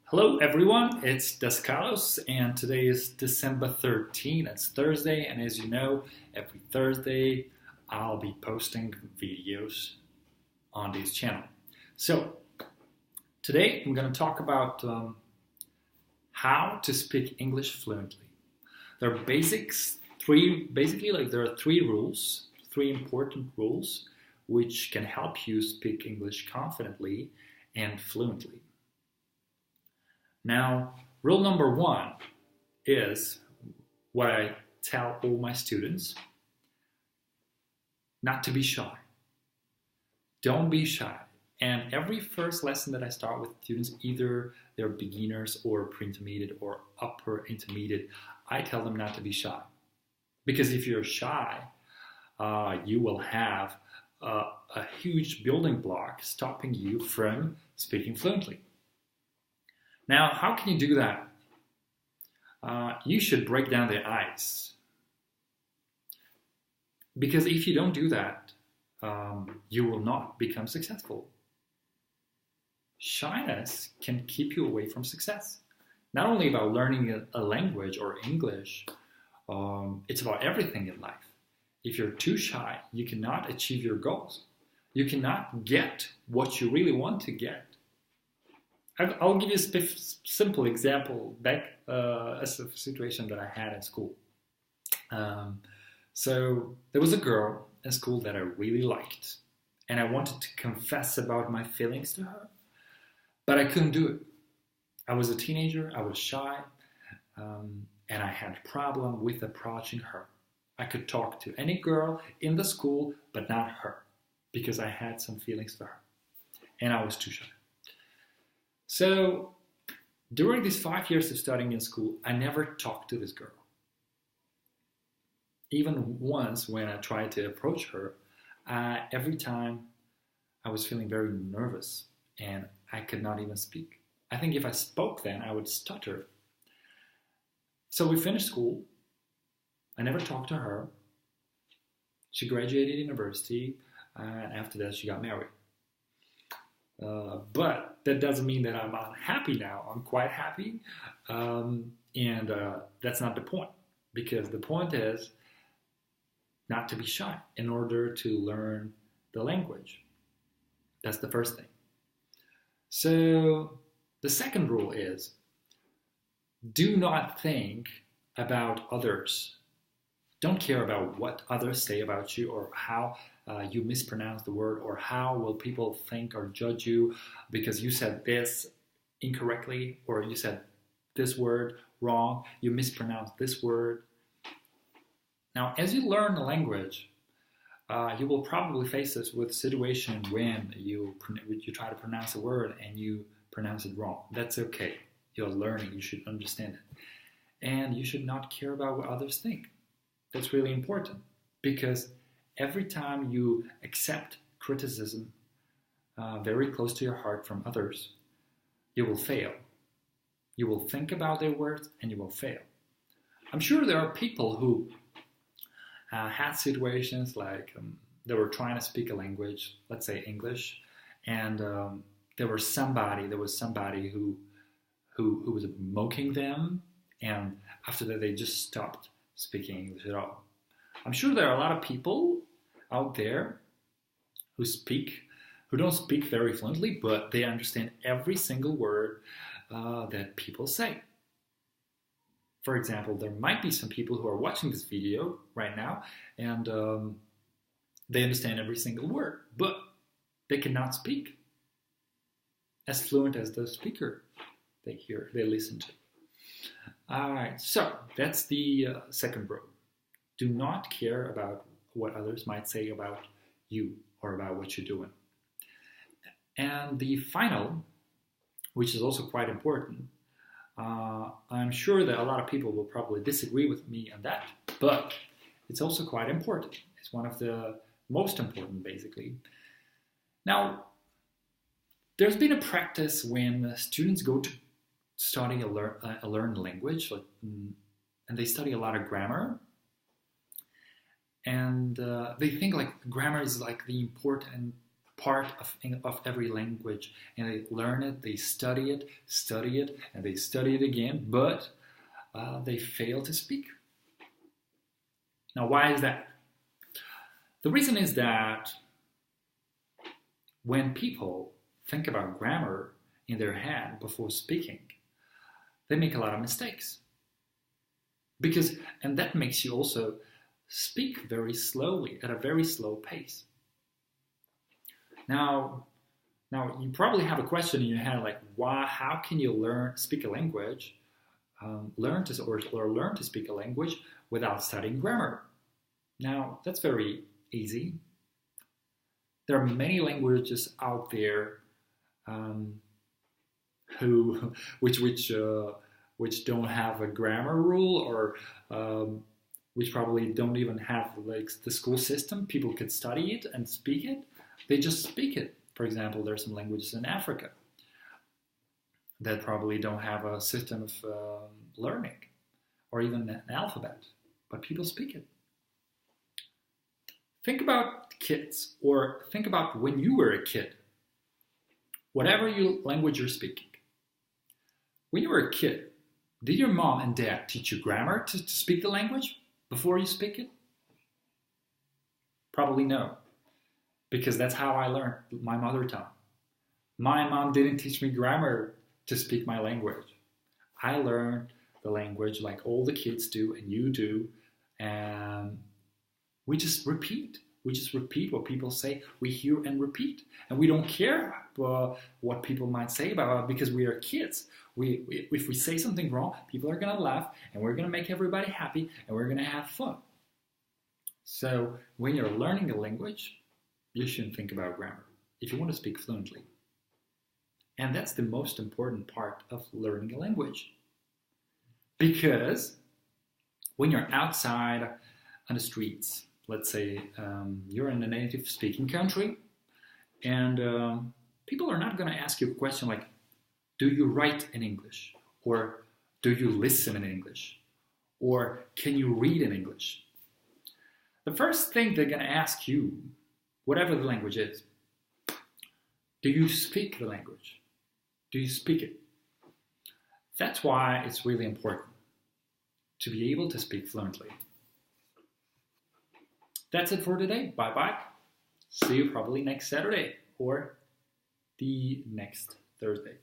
Hello everyone, it's Descalos and today is December 13th, it's Thursday, and as you know, every Thursday I'll be posting videos on this channel. So today I'm going to talk about how to speak English fluently. There are there are three rules, three important rules which can help you speak English confidently and fluently. Now, rule number one is what I tell all my students: not to be shy. Don't be shy. And every first lesson that I start with students, either they're beginners or pre-intermediate or upper intermediate, I tell them not to be shy. Because if you're shy, you will have a huge building block stopping you from speaking fluently. Now, how can you do that? You should break down the ice. Because if you don't do that, you will not become successful. Shyness can keep you away from success. Not only about learning a language or English, it's about everything in life. If you're too shy, you cannot achieve your goals. You cannot get what you really want to get. I'll give you a simple example back as a situation that I had at school. So there was a girl in school that I really liked, and I wanted to confess about my feelings to her, but I couldn't do it. I was a teenager, I was shy, and I had a problem with approaching her. I could talk to any girl in the school, but not her, because I had some feelings for her, and I was too shy. So, during these 5 years of studying in school, I never talked to this girl. Even once when I tried to approach her, every time I was feeling very nervous and I could not even speak. I think if I spoke then, I would stutter. So we finished school. I never talked to her. She graduated university, and after that she got married. But that doesn't mean that I'm unhappy now. I'm quite happy, and that's not the point, because the point is not to be shy in order to learn the language. That's the first thing. So the second rule is do not think about others. Don't care about what others say about you or how you mispronounce the word, or how will people think or judge you because you said this incorrectly, or you said this word wrong, you mispronounced this word. Now, as you learn the language, you will probably face this with a situation when you try to pronounce a word and you pronounce it wrong. That's okay. You're learning. You should understand it. And you should not care about what others think. That's really important, because every time you accept criticism very close to your heart from others, you will fail. You will think about their words and you will fail. I'm sure there are people who had situations like they were trying to speak a language, let's say English, and there was somebody who was mocking them, and after that they just stopped speaking English at all. I'm sure there are a lot of people out there who don't speak very fluently, but they understand every single word that people say. For example, there might be some people who are watching this video right now, and they understand every single word, but they cannot speak as fluent as the speaker they listen to. All right, so that's the second rule. Do not care about what others might say about you or about what you're doing. And the final, which is also quite important, I'm sure that a lot of people will probably disagree with me on that, but it's also quite important. It's one of the most important, basically. Now, there's been a practice when students go to study a learned language, and they study a lot of grammar, and they think like grammar is like the important part of every language, and they learn it, they study it, and they study it again, but they fail to speak. Now, why is that? The reason is that when people think about grammar in their head before speaking, they make a lot of mistakes. And that makes you also speak very slowly, at a very slow pace. Now you probably have a question in your head like, how can you speak a language, learn to speak a language without studying grammar? Now, that's very easy. There are many languages out there which don't have a grammar rule, or which probably don't even have like the school system. People could study it and speak it. They just speak it. For example, there are some languages in Africa that probably don't have a system of learning or even an alphabet, but people speak it. Think about kids, or think about when you were a kid. Whatever language you're speaking. When you were a kid, did your mom and dad teach you grammar to speak the language before you speak it? Probably no, because that's how I learned my mother tongue. My mom didn't teach me grammar to speak my language. I learned the language like all the kids do and you do, and we just repeat. We just repeat what people say. We hear and repeat. And we don't care what people might say about it, because we are kids. If we say something wrong, people are going to laugh, and we're going to make everybody happy, and we're going to have fun. So when you're learning a language, you shouldn't think about grammar if you want to speak fluently. And that's the most important part of learning a language. Because when you're outside on the streets, let's say you're in a native speaking country, and people are not going to ask you a question like, do you write in English? Or do you listen in English? Or can you read in English? The first thing they're going to ask you, whatever the language is, do you speak the language? Do you speak it? That's why it's really important to be able to speak fluently. That's it for today. Bye-bye. See you probably next Saturday or the next Thursday.